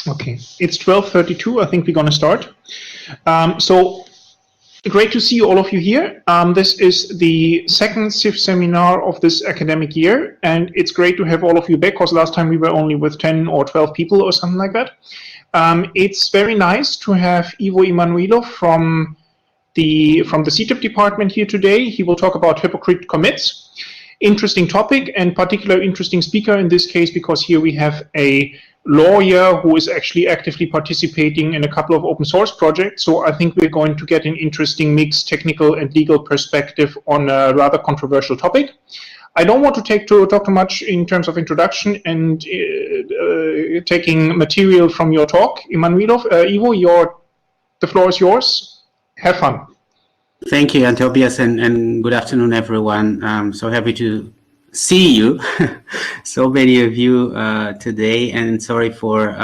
Okay, it's 12:32. I think we're going to start. So great to see all of you here. This is the second CIF seminar of this academic year, and it's great to have all of you back because last time we were only with 10 or 12 people or something like that. It's very nice to have Ivo Emanuilov from the CIF department here today. He will talk about Hypocrite Commits. Interesting topic and particular interesting speaker in this case because here we have a lawyer who is actually actively participating in a couple of open source projects. So I think we're going to get an interesting mixed technical and legal perspective on a rather controversial topic. I don't want to talk too much in terms of introduction and taking material from your talk. Emanuilov, Ivo, the floor is yours. Have fun. Thank you, Tobias, and good afternoon, everyone. I'm so happy to see you, so many of you today, and sorry for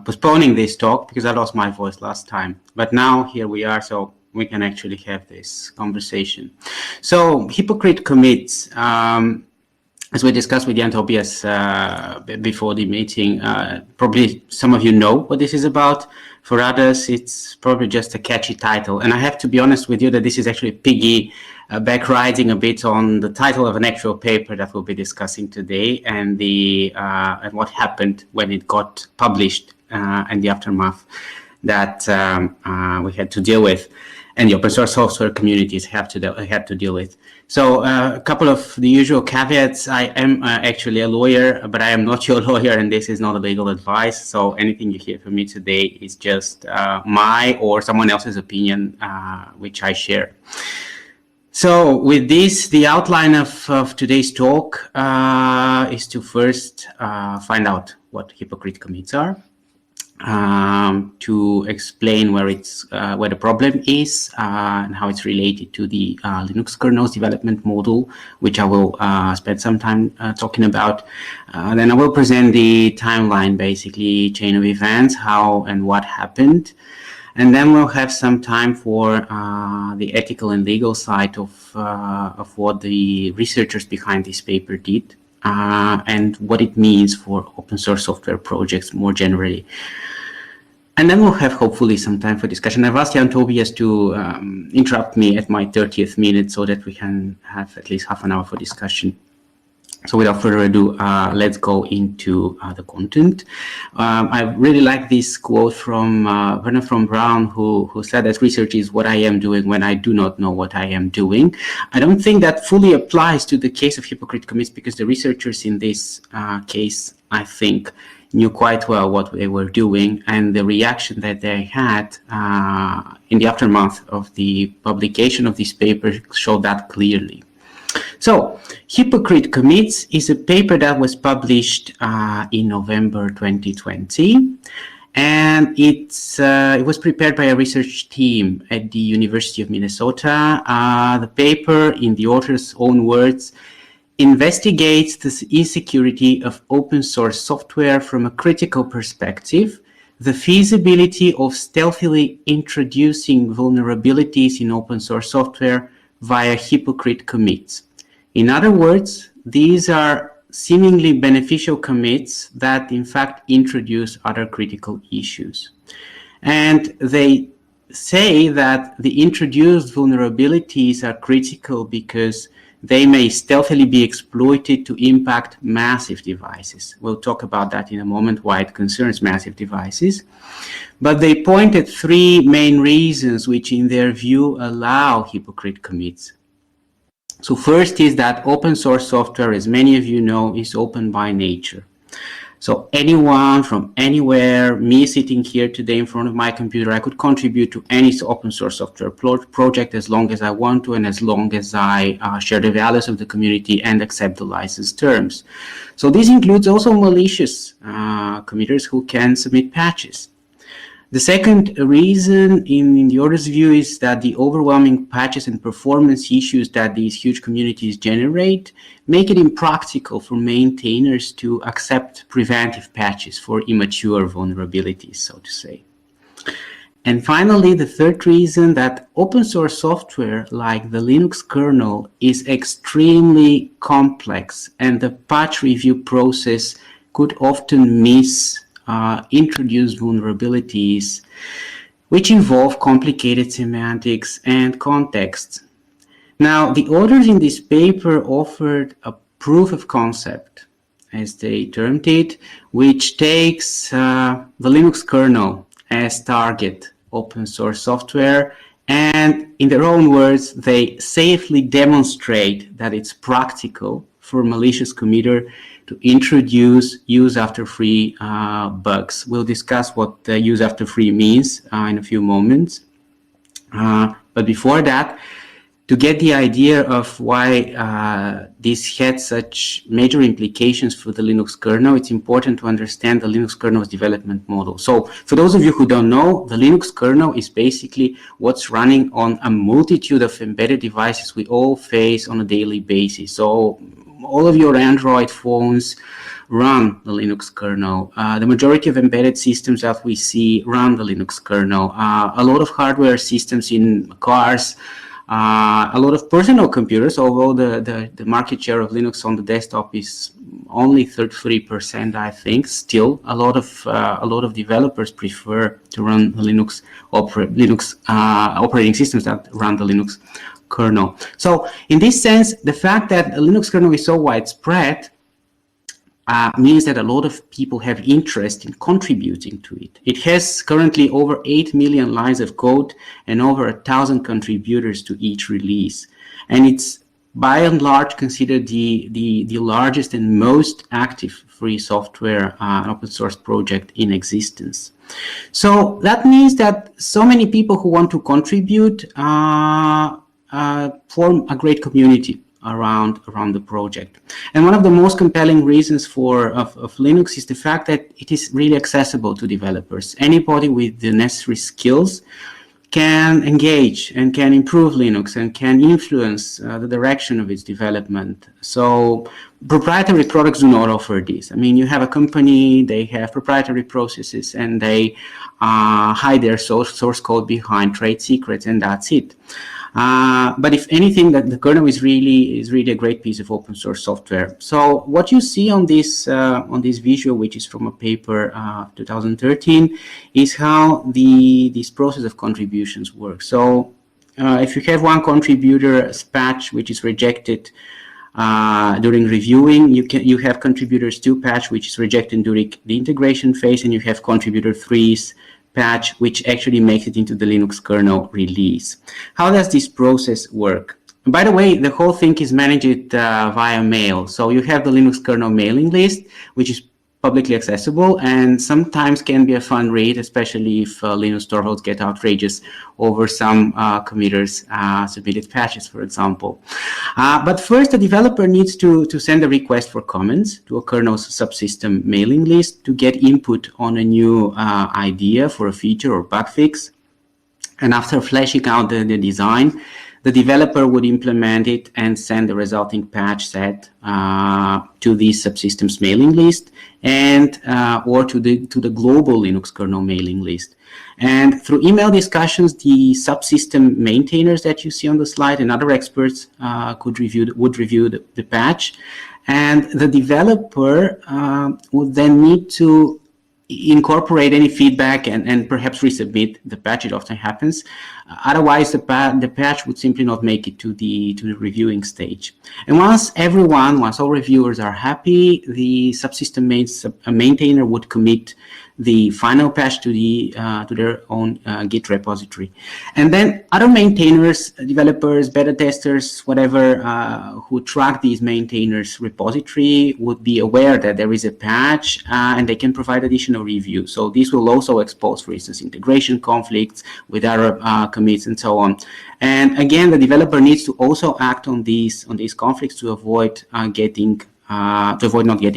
postponing this talk because I lost my voice last time. But now here we are, so we can actually have this conversation. So, Hypocrite Commits. As we discussed with Jan Tobias before the meeting, probably some of you know what this is about. For others, it's probably just a catchy title. And I have to be honest with you that this is actually back riding a bit on the title of an actual paper that we'll be discussing today and and what happened when it got published and the aftermath that we had to deal with, and the open source software communities had to deal with. So a couple of the usual caveats. I am actually a lawyer, but I am not your lawyer, and this is not a legal advice. So anything you hear from me today is just my or someone else's opinion, which I share. So with this, the outline of today's talk is to first find out what hypocrite commits are, to explain where the problem is and how it's related to the Linux kernel's development model, which I will spend some time talking about. Then I will present the timeline, basically chain of events, how and what happened. And then we'll have some time for the ethical and legal side of what the researchers behind this paper did and what it means for open source software projects more generally. And then we'll have hopefully some time for discussion. I've asked Jan Tobias to interrupt me at my 30th minute so that we can have at least half an hour for discussion. So without further ado, let's go into the content. I really like this quote from Werner von Braun, who said that research is what I am doing when I do not know what I am doing. I don't think that fully applies to the case of hypocrite commits because the researchers in this case, I think, knew quite well what they were doing, and the reaction that they had in the aftermath of the publication of this paper showed that clearly. So, Hypocrite Commits is a paper that was published in November 2020, and it was prepared by a research team at the University of Minnesota. The paper, in the author's own words, investigates the insecurity of open source software from a critical perspective, the feasibility of stealthily introducing vulnerabilities in open source software via hypocrite commits. In other words, these are seemingly beneficial commits that in fact introduce other critical issues. And they say that the introduced vulnerabilities are critical because they may stealthily be exploited to impact massive devices. We'll talk about that in a moment, why it concerns massive devices. But they point at three main reasons which, in their view, allow hypocrite commits. So first is that open source software, as many of you know, is open by nature. So anyone from anywhere, me sitting here today in front of my computer, I could contribute to any open source software project as long as I want to and as long as I share the values of the community and accept the license terms. So this includes also malicious committers who can submit patches. The second reason, in the author's view, is that the overwhelming patches and performance issues that these huge communities generate make it impractical for maintainers to accept preventive patches for immature vulnerabilities, so to say. And finally, the third reason, that open source software like the Linux kernel is extremely complex, and the patch review process could often miss introduced vulnerabilities which involve complicated semantics and context. Now, the authors in this paper offered a proof of concept, as they termed it, which takes the Linux kernel as target open source software, and in their own words, they safely demonstrate that it's practical for a malicious committer to introduce use after free bugs. We'll discuss what the use after free means in a few moments. But before that, to get the idea of why this had such major implications for the Linux kernel, it's important to understand the Linux kernel's development model. So for those of you who don't know, the Linux kernel is basically what's running on a multitude of embedded devices we all face on a daily basis. So all of your Android phones run the Linux kernel. The majority of embedded systems that we see run the Linux kernel. A lot of hardware systems in cars, a lot of personal computers, although the market share of Linux on the desktop is only 33%, I think. Still, a lot of developers prefer to run the Linux operating systems that run the Linux kernel. So, in this sense, the fact that the Linux kernel is so widespread means that a lot of people have interest in contributing to it. It has currently over 8 million lines of code and over 1,000 contributors to each release. And it's by and large considered the largest and most active free software open source project in existence. So that means that so many people who want to contribute form a great community around the project. And one of the most compelling reasons of Linux is the fact that it is really accessible to developers. Anybody with the necessary skills can engage and can improve Linux and can influence the direction of its development. So proprietary products do not offer this. I mean, you have a company, they have proprietary processes, and they hide their source code behind trade secrets, and that's it. But if anything, that the kernel is really a great piece of open source software. So what you see on this visual, which is from a paper 2013, is how this process of contributions works. So if you have one contributor's patch which is rejected during reviewing, you have contributors 2 patch which is rejected during the integration phase, and you have contributor 3's patch which actually makes it into the Linux kernel release. How does this process work? And by the way, the whole thing is managed via mail. So you have the Linux kernel mailing list, which is publicly accessible and sometimes can be a fun read, especially if Linus Torvalds get outrageous over some committers' submitted patches, for example. But first, the developer needs to send a request for comments to a kernel's subsystem mailing list to get input on a new idea for a feature or bug fix. And after fleshing out the design, the developer would implement it and send the resulting patch set to the subsystem's mailing list and or to the global Linux kernel mailing list. And through email discussions, the subsystem maintainers that you see on the slide and other experts would review the patch, and the developer would then need to incorporate any feedback and perhaps resubmit the patch. It often happens. Otherwise, the patch would simply not make it to the reviewing stage. And once all reviewers are happy, the subsystem maintainer would commit the final patch to their own Git repository. And then other maintainers, developers, beta testers, whatever, who track these maintainers' repository would be aware that there is a patch and they can provide additional review. So this will also expose, for instance, integration conflicts with other commits and so on. And again, the developer needs to also act on these conflicts to avoid not getting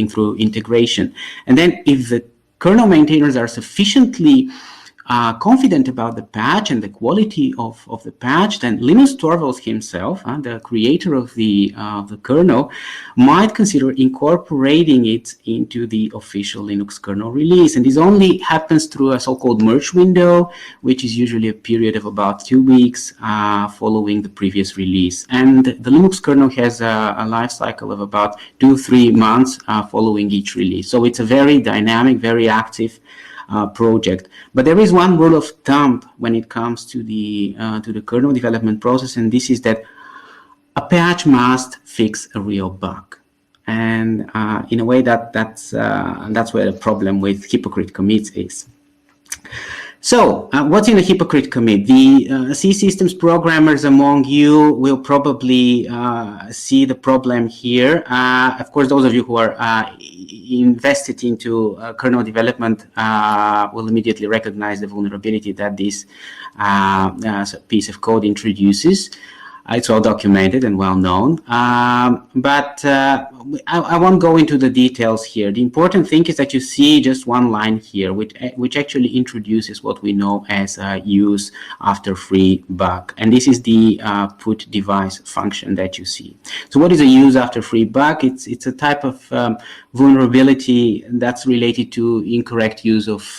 through integration. And then if the kernel maintainers are sufficiently confident about the patch and the quality of the patch, then Linus Torvalds himself, the creator of the kernel, might consider incorporating it into the official Linux kernel release. And this only happens through a so-called merge window, which is usually a period of about 2 weeks following the previous release. And the Linux kernel has a life cycle of about 2-3 months following each release. So it's a very dynamic, very active project. But there is one rule of thumb when it comes to the kernel development process, and this is that a patch must fix a real bug. And in a way, that's where the problem with Hypocrite Commits is. So, what's in a Hypocrite Commit? The C systems programmers among you will probably see the problem here. Of course, those of you who are invested into kernel development will immediately recognize the vulnerability that this piece of code introduces. It's well documented and well known, but I won't go into the details here. The important thing is that you see just one line here, which actually introduces what we know as a use after free bug. And this is the put device function that you see. So what is a use after free bug? It's a type of vulnerability that's related to incorrect use of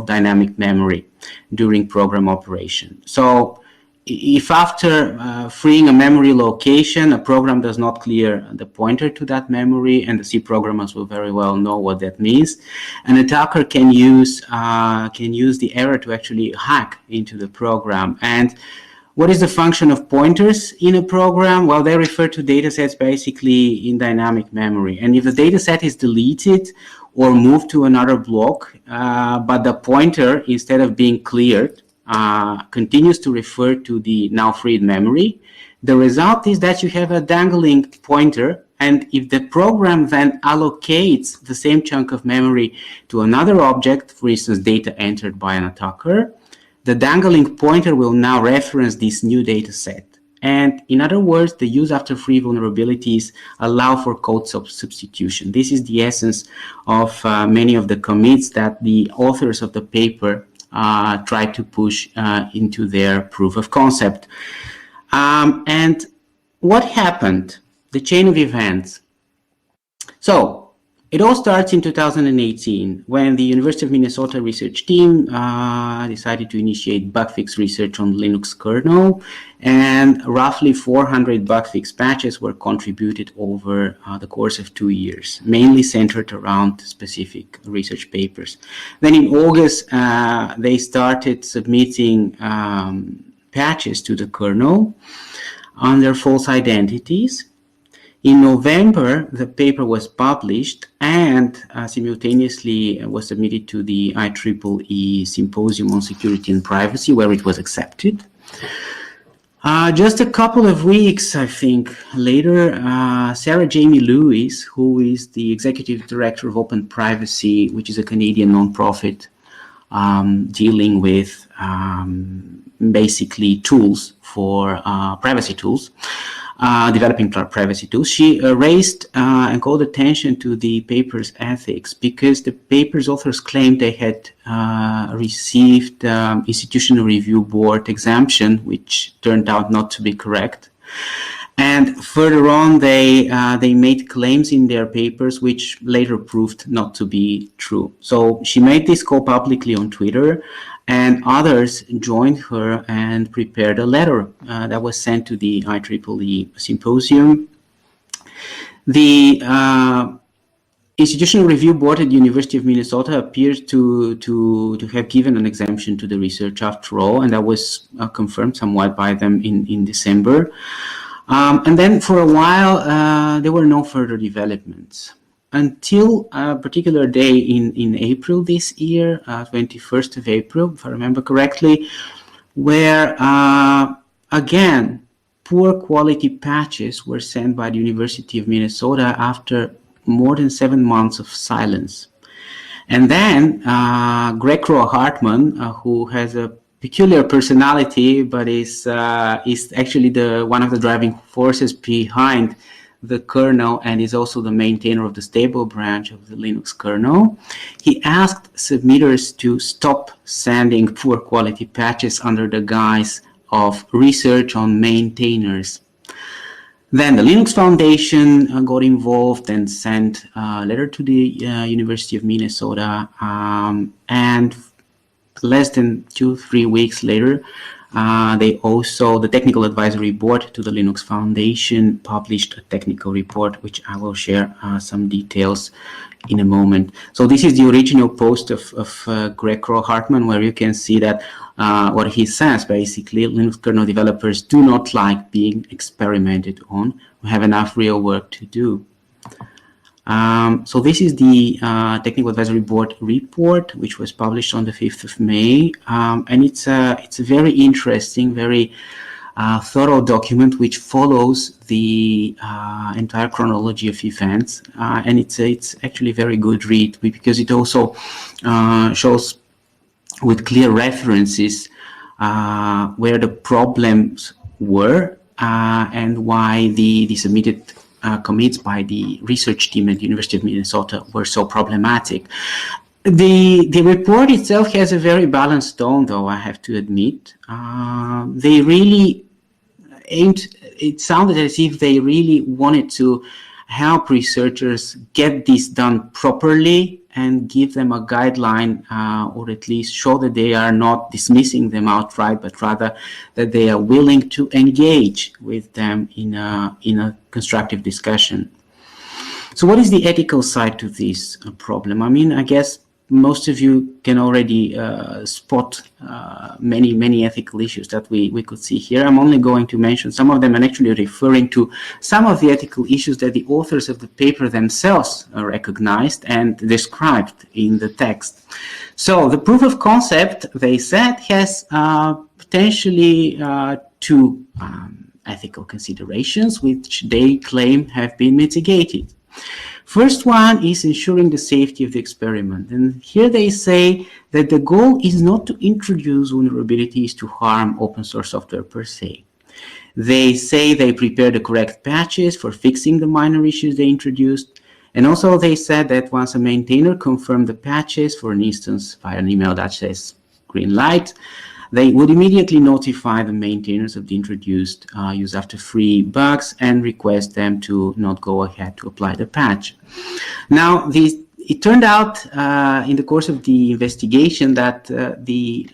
dynamic memory during program operation. So if after freeing a memory location, a program does not clear the pointer to that memory, and the C programmers will very well know what that means, an attacker can use the error to actually hack into the program. And what is the function of pointers in a program? Well, they refer to data sets basically in dynamic memory. And if the data set is deleted or moved to another block, but the pointer, instead of being cleared, continues to refer to the now freed memory, the result is that you have a dangling pointer, and if the program then allocates the same chunk of memory to another object, for instance, data entered by an attacker, the dangling pointer will now reference this new data set. And in other words, the use after free vulnerabilities allow for code substitution. This is the essence of many of the commits that the authors of the paper try to push into their proof of concept. And what happened? The chain of events. So it all starts in 2018 when the University of Minnesota research team decided to initiate bug fix research on Linux kernel, and roughly 400 bug fix patches were contributed over the course of 2 years, mainly centered around specific research papers. Then in August, they started submitting patches to the kernel under false identities. In November, the paper was published and simultaneously was submitted to the IEEE Symposium on Security and Privacy, where it was accepted. Just a couple of weeks, I think, later, Sarah Jamie Lewis, who is the Executive Director of Open Privacy, which is a Canadian nonprofit dealing with basically tools for privacy tools, developing privacy tools, she raised and called attention to the paper's ethics because the paper's authors claimed they had received Institutional Review Board exemption, which turned out not to be correct. And further on, they made claims in their papers which later proved not to be true. So she made this call publicly on Twitter, and others joined her and prepared a letter that was sent to the IEEE Symposium. The Institutional Review Board at the University of Minnesota appears to have given an exemption to the research after all, and that was confirmed somewhat by them in December. And then for a while, there were no further developments until a particular day in April this year, 21st of April, if I remember correctly, where, again, poor quality patches were sent by the University of Minnesota after more than 7 months of silence. And then Kroah-Hartman, who has a peculiar personality, but is actually one of the driving forces behind the kernel and is also the maintainer of the stable branch of the Linux kernel, he asked submitters to stop sending poor quality patches under the guise of research on maintainers. Then the Linux Foundation got involved and sent a letter to the University of Minnesota, and less than 2-3 weeks later, the Technical Advisory Board to the Linux Foundation published a technical report, which I will share some details in a moment. So this is the original post of Greg Kroah-Hartman, where you can see that what he says, basically, Linux kernel developers do not like being experimented on. We have enough real work to do. So this is the Technical Advisory Board report, which was published on the 5th of May. And it's a very interesting, very thorough document which follows the entire chronology of events. And it's actually a very good read, because it also shows with clear references where the problems were and why the submitted commits by the research team at the University of Minnesota were so problematic. The report itself has a very balanced tone, though, I have to admit. They really it sounded as if they really wanted to help researchers get this done properly and give them a guideline, or at least show that they are not dismissing them outright, but rather that they are willing to engage with them in a constructive discussion. So what is the ethical side to this problem? I mean, I guess most of you can already spot many ethical issues that we could see here. I'm only going to mention some of them and actually referring to some of the ethical issues that the authors of the paper themselves recognized and described in the text. So the proof of concept, they said, has potentially two ethical considerations which they claim have been mitigated. First one is ensuring the safety of the experiment. And here they say that the goal is not to introduce vulnerabilities to harm open source software per se. They say they prepare the correct patches for fixing the minor issues they introduced. And also they said that once a maintainer confirmed the patches, for an instance, via an email that says green light, they would immediately notify the maintainers of the introduced use after free bugs and request them to not go ahead to apply the patch. Now, it turned out in the course of the investigation that the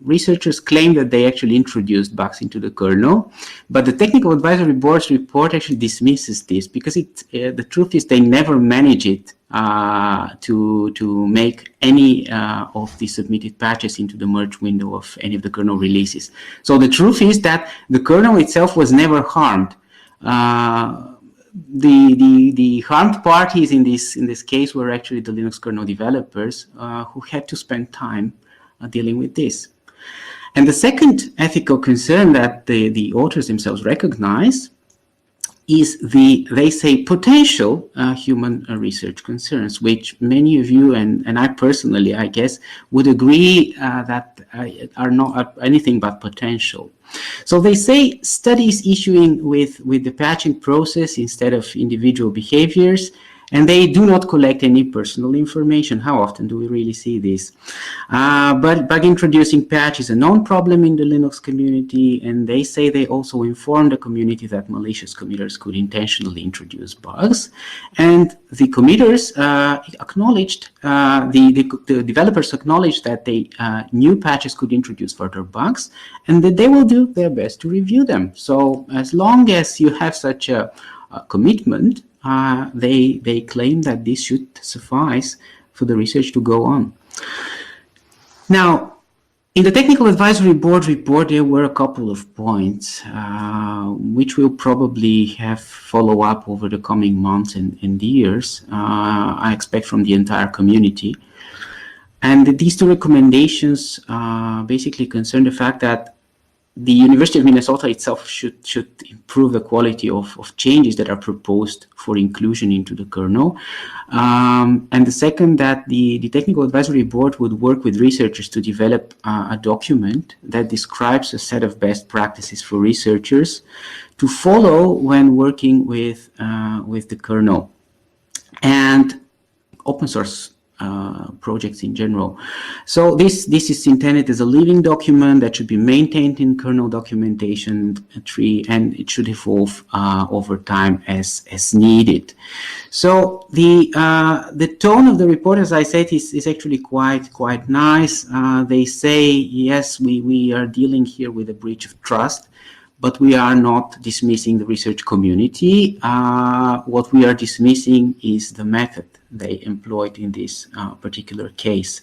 researchers claimed that they actually introduced bugs into the kernel, but the Technical Advisory Board's report actually dismisses this because the truth is they never manage it to make any of the submitted patches into the merge window of any of the kernel releases. So the truth is that the kernel itself was never harmed. The harmed parties in this case were actually the Linux kernel developers who had to spend time dealing with this. And the second ethical concern that the authors themselves recognize is they say potential human research concerns, which many of you and I personally, I guess, would agree that are not anything but potential. So they say studies issuing with the patching process instead of individual behaviors, and they do not collect any personal information. How often do we really see this? But bug introducing patch is a known problem in the Linux community, and they say they also inform the community that malicious committers could intentionally introduce bugs. And the committers acknowledged, the developers acknowledged that they new patches could introduce further bugs, and that they will do their best to review them. So as long as you have such a commitment, they claim that this should suffice for the research to go on. Now, in the Technical Advisory Board report, there were a couple of points which will probably have follow-up over the coming months and years, I expect, from the entire community. And these two recommendations basically concern the fact that the University of Minnesota itself should improve the quality of changes that are proposed for inclusion into the kernel. And the second, that the Technical Advisory Board would work with researchers to develop a document that describes a set of best practices for researchers to follow when working with the kernel and open source projects in general. So this is intended as a living document that should be maintained in kernel documentation tree, and it should evolve over time as needed. So the tone of the report, as I said, is actually quite nice. They say, yes, we are dealing here with a breach of trust, but we are not dismissing the research community. What we are dismissing is the method they employed in this particular case.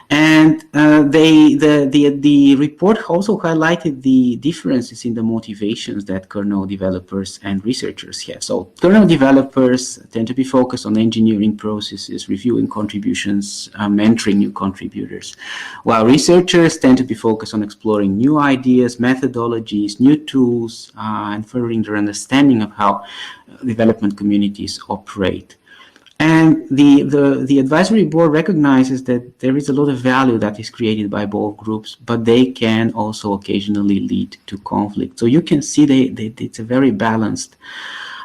And the report also highlighted the differences in the motivations that kernel developers and researchers have. So kernel developers tend to be focused on engineering processes, reviewing contributions, mentoring new contributors, while researchers tend to be focused on exploring new ideas, methodologies, new tools, and furthering their understanding of how development communities operate. And the advisory board recognizes that there is a lot of value that is created by both groups, but they can also occasionally lead to conflict. So you can see it's a very balanced,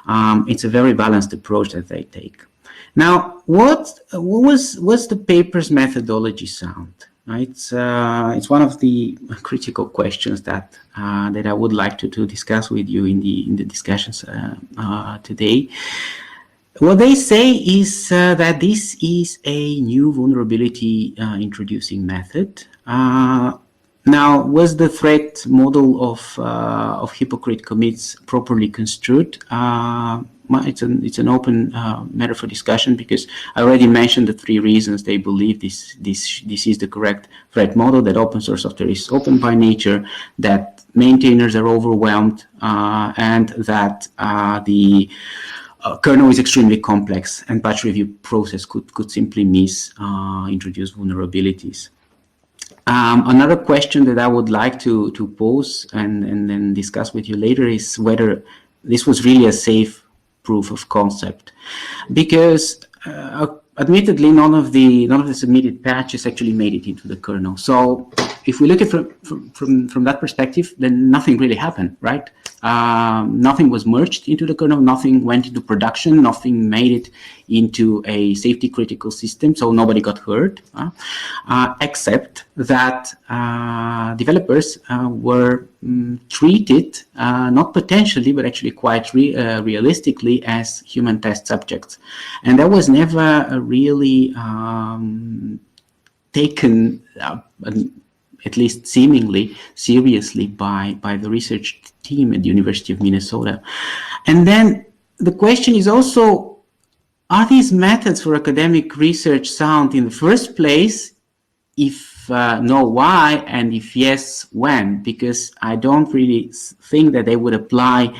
approach that they take. Now, what was the paper's methodology sound? It's one of the critical questions that I would like to discuss with you in the discussions today. What they say is that this is a new vulnerability introducing method. Now, was the threat model of Hypocrite Commits properly construed? It's an open matter for discussion, because I already mentioned the three reasons they believe this is the correct threat model: that open source software is open by nature, that maintainers are overwhelmed, and that the kernel is extremely complex, and patch review process could simply introduce vulnerabilities. Another question that I would like to pose and then discuss with you later is whether this was really a safe proof of concept, because admittedly none of the submitted patches actually made it into the kernel. So if we look at it from that perspective, then nothing really happened, right? Nothing was merged into the kernel, nothing went into production, nothing made it into a safety critical system, so nobody got hurt, except that developers were treated, not potentially, but actually quite realistically, as human test subjects. And that was never really taken at least seemingly seriously by the research team at the University of Minnesota. And then the question is also, are these methods for academic research sound in the first place? If no, why? And if yes, when? Because I don't really think that they would apply,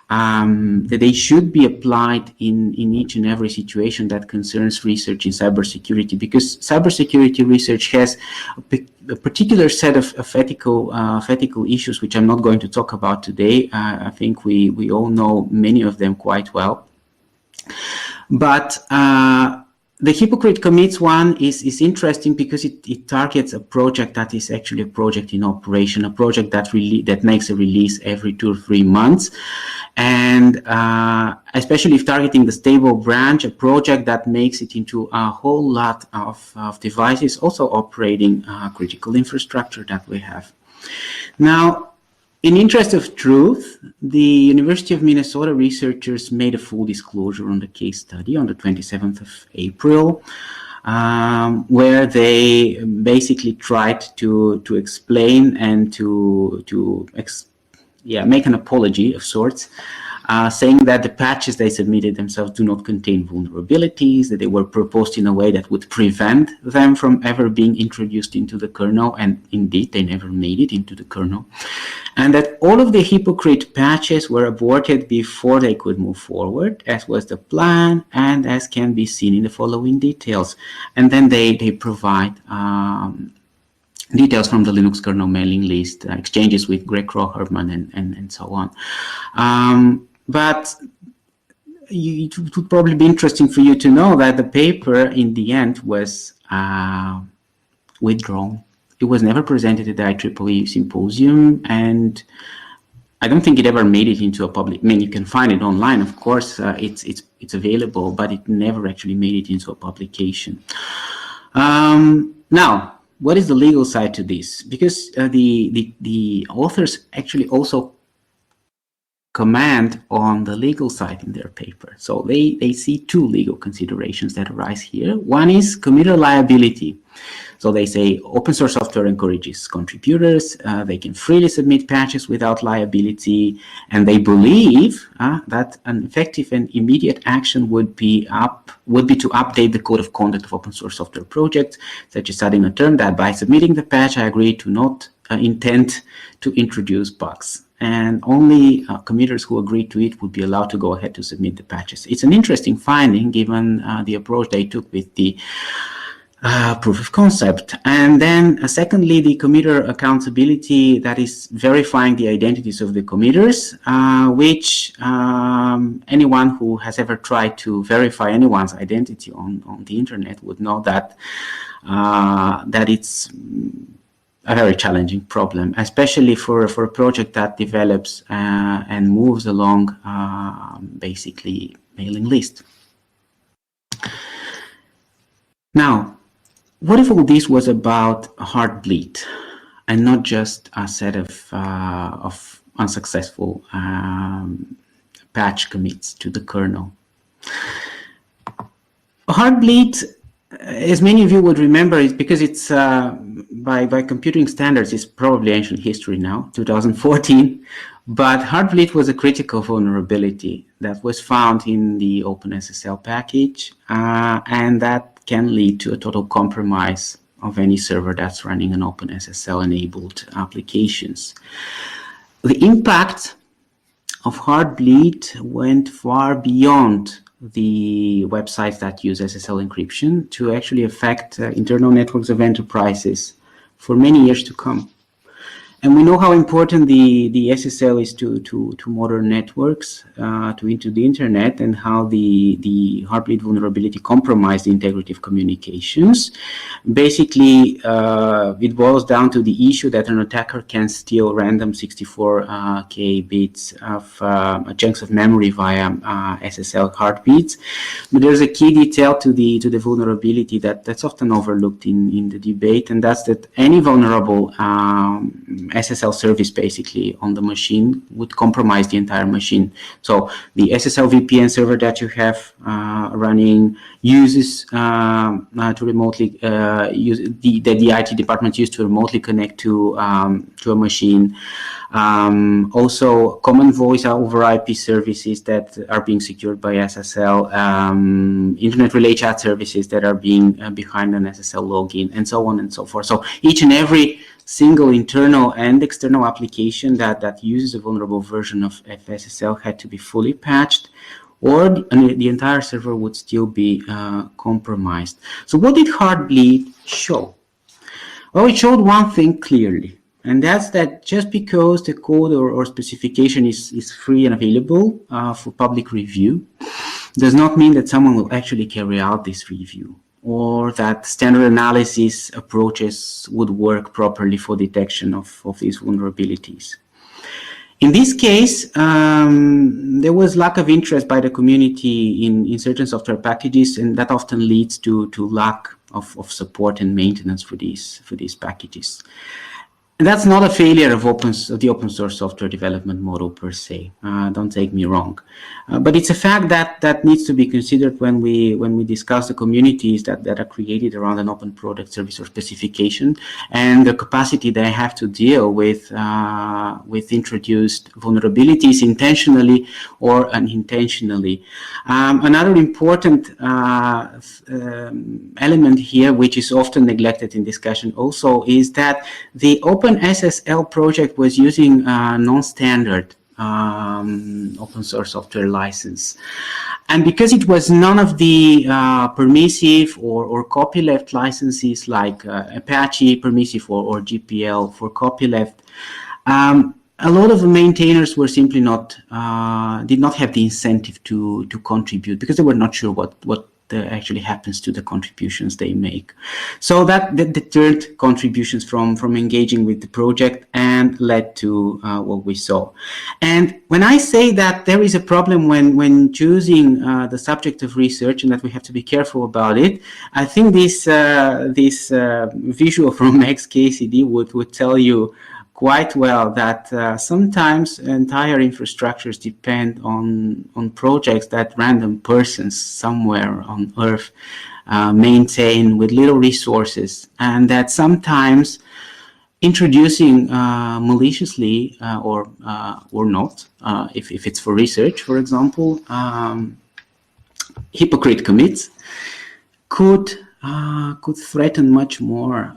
that they should be applied in each and every situation that concerns research in cybersecurity, because cybersecurity research has a particular set of ethical issues, which I'm not going to talk about today. I think we all know many of them quite well. But the Hypocrite Commits one is interesting because it targets a project that is actually a project in operation, a project that makes a release every 2 or 3 months. And especially if targeting the stable branch, a project that makes it into a whole lot of devices, also operating critical infrastructure that we have. Now, in interest of truth, the University of Minnesota researchers made a full disclosure on the case study on the 27th of April, where they basically tried to explain and to make an apology of sorts, saying that the patches they submitted themselves do not contain vulnerabilities, that they were proposed in a way that would prevent them from ever being introduced into the kernel, and indeed they never made it into the kernel, and that all of the Hypocrite patches were aborted before they could move forward, as was the plan and as can be seen in the following details. And then they provide details from the Linux kernel mailing list, exchanges with Greg Kroah-Hartman, and so on. But it would probably be interesting for you to know that the paper in the end was withdrawn. It was never presented at the IEEE symposium, and I don't think it ever made it into a public. I mean, you can find it online, of course. It's available, but it never actually made it into a publication. Now, what is the legal side to this? Because the authors actually also comment on the legal side in their paper. So they see two legal considerations that arise here. One is committer liability. So they say open source software encourages contributors, they can freely submit patches without liability, and they believe that an effective and immediate action would be to update the code of conduct of open source software projects, such as adding a term that by submitting the patch I agree to not intend to introduce bugs. And only committers who agree to it would be allowed to go ahead to submit the patches. It's an interesting finding given the approach they took with the proof of concept. And then secondly, the committer accountability, that is verifying the identities of the committers, which anyone who has ever tried to verify anyone's identity on the internet would know that that it's a very challenging problem, especially for a project that develops and moves along basically mailing list. Now, what if all this was about Heartbleed and not just a set of unsuccessful patch commits to the kernel? Heartbleed, as many of you would remember, is because it's by computing standards, it's probably ancient history now, 2014. But Heartbleed was a critical vulnerability that was found in the OpenSSL package, and that can lead to a total compromise of any server that's running an OpenSSL-enabled applications. The impact of Heartbleed went far beyond the websites that use SSL encryption to actually affect internal networks of enterprises for many years to come. And we know how important the SSL is to modern networks, into the internet, and how the Heartbleed vulnerability compromised the integrity of communications. Basically, it boils down to the issue that an attacker can steal random 64K bits of chunks of memory via SSL heartbeats. But there's a key detail to the vulnerability that's often overlooked in the debate, and that's that any vulnerable SSL service basically on the machine would compromise the entire machine. So the SSL VPN server that you have running uses to remotely use the IT department used to remotely connect to a machine. Also, common voice over IP services that are being secured by SSL, internet relay chat services that are being behind an SSL login, and so on and so forth. So each and every single internal and external application that uses a vulnerable version of SSL had to be fully patched, or the entire server would still be compromised. So what did Heartbleed show? Well, it showed one thing clearly, and that's that just because the code or specification is free and available for public review does not mean that someone will actually carry out this review, or that standard analysis approaches would work properly for detection of these vulnerabilities. In this case, there was lack of interest by the community in certain software packages, and that often leads to lack of support and maintenance for these packages. And that's not a failure of the open source software development model per se. Don't take me wrong, but it's a fact that needs to be considered when we discuss the communities that are created around an open product, service, or specification, and the capacity they have to deal with introduced vulnerabilities intentionally or unintentionally. Another important element here, which is often neglected in discussion also, is that the OpenSSL project was using non-standard open source software license. And because it was none of the permissive or copyleft licenses like Apache permissive or GPL for copyleft, a lot of the maintainers were simply did not have the incentive to contribute because they were not sure what actually happens to the contributions they make. So that deterred contributions from engaging with the project and led to what we saw. And when I say that there is a problem when choosing the subject of research and that we have to be careful about it, I think this visual from XKCD would tell you quite well that sometimes entire infrastructures depend on projects that random persons somewhere on Earth maintain with little resources, and that sometimes introducing maliciously or not, if it's for research, for example, Hypocrite Commits could threaten much more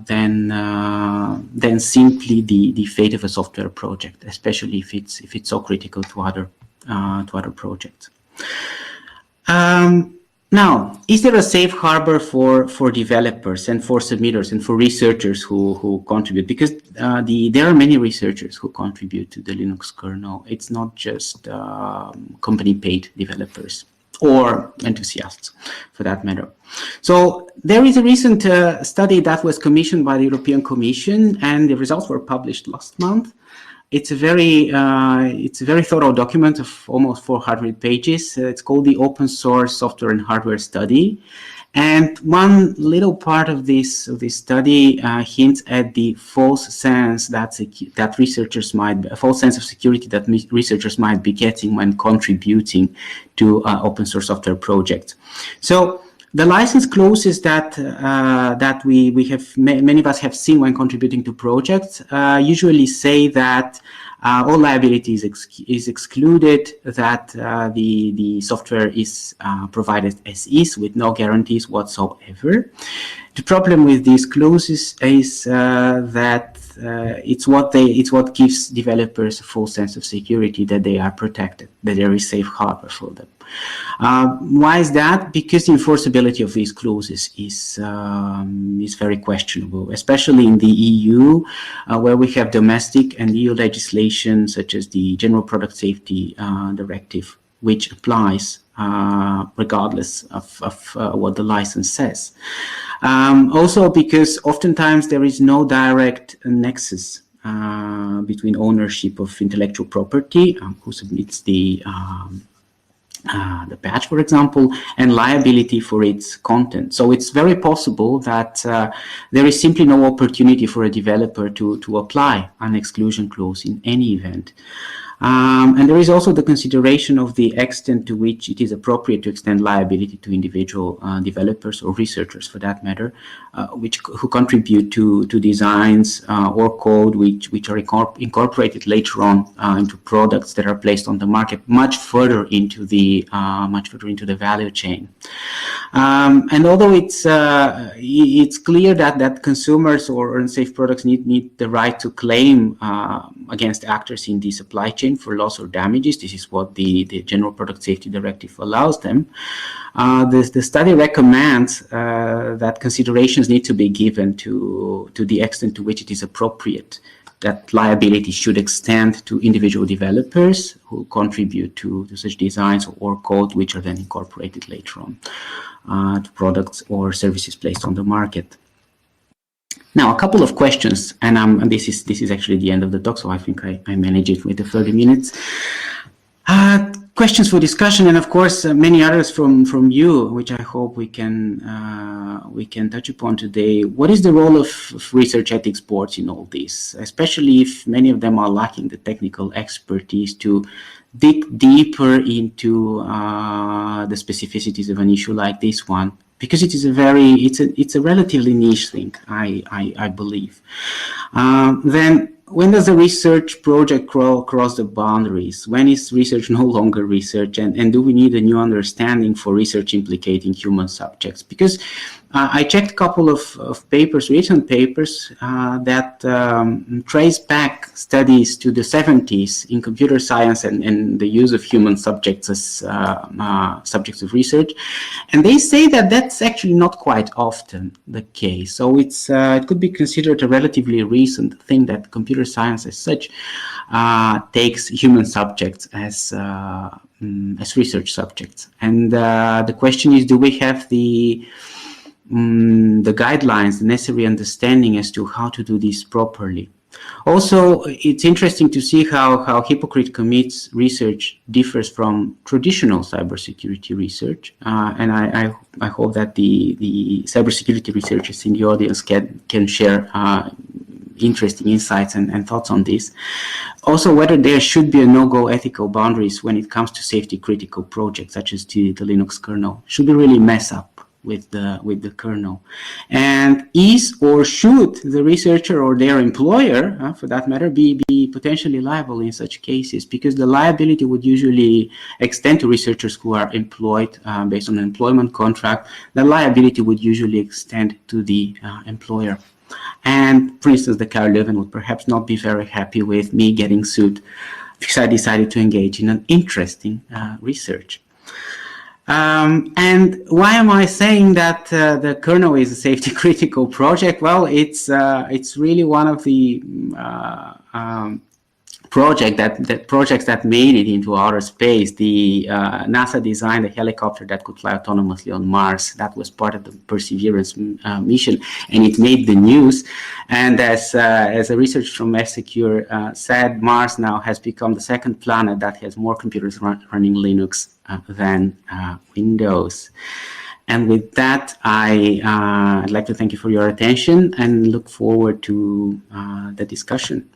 than simply the fate of a software project, especially if it's so critical to other projects. Now, is there a safe harbor for developers and for submitters and for researchers who contribute? Because there are many researchers who contribute to the Linux kernel. It's not just company-paid developers or enthusiasts, for that matter. So there is a recent study that was commissioned by the European Commission, and the results were published last month. It's a very thorough document of almost 400 pages. It's called the Open Source Software and Hardware Study. And one little part of this study hints at the false sense that researchers a false sense of security that researchers might be getting when contributing to open source software projects. So the license clauses that we have, many of us have seen when contributing to projects, usually say that all liability is excluded, that the software is provided as is with no guarantees whatsoever. The problem with these clauses is that it's what gives developers a full sense of security, that they are protected, that there is safe harbor for them. Why is that? Because the enforceability of these clauses is very questionable, especially in the EU, where we have domestic and EU legislation such as the General Product Safety Directive, which applies regardless of what the license says. Also because oftentimes there is no direct nexus between ownership of intellectual property, who submits the patch, for example, and liability for its content. So it's very possible that there is simply no opportunity for a developer to apply an exclusion clause in any event. And there is also the consideration of the extent to which it is appropriate to extend liability to individual developers or researchers, for that matter, who contribute to designs or code which are incorporated later on into products that are placed on the market much further into the value chain. And although it's clear that consumers or unsafe products need the right to claim against actors in the supply chain for loss or damages, this is what the General Product Safety Directive allows them. The study recommends that considerations need to be given to the extent to which it is appropriate that liability should extend to individual developers who contribute to such designs or code which are then incorporated later on to products or services placed on the market. Now, a couple of questions, and this is actually the end of the talk, so I think I manage it with the 30 minutes. Questions for discussion, and of course many others from you, which I hope we can touch upon today. What is the role of research ethics boards in all this, especially if many of them are lacking the technical expertise to dig deeper into the specificities of an issue like this one? Because it is it's a relatively niche thing, I believe. Then when does a research project cross the boundaries? When is research no longer research, and do we need a new understanding for research implicating human subjects? Because I checked a couple of papers, recent papers, that trace back studies to the 70s in computer science and the use of human subjects as subjects of research. And they say that that's actually not quite often the case. So it could be considered a relatively recent thing that computer science as such takes human subjects as research subjects. And the question is, do we have the guidelines, the necessary understanding as to how to do this properly? Also, it's interesting to see how Hypocrite Commits research differs from traditional cybersecurity research, and I hope that the cybersecurity researchers in the audience can share interesting insights and thoughts on this. Also, whether there should be a no-go ethical boundaries when it comes to safety critical projects such as the Linux kernel. Should we really mess up with the kernel? And is or should the researcher or their employer, for that matter, be potentially liable in such cases? Because the liability would usually extend to researchers who are employed based on an employment contract. The liability would usually extend to the employer. And for instance, the Carl Leuven would perhaps not be very happy with me getting sued because I decided to engage in an interesting research. And why am I saying that the kernel is a safety critical project? Well, it's really one of the projects that made it into outer space. The NASA designed a helicopter that could fly autonomously on Mars. That was part of the Perseverance mission, and it made the news. And as a researcher from F-Secure said, Mars now has become the second planet that has more computers running Linux than Windows. And with that, I'd like to thank you for your attention and look forward to the discussion.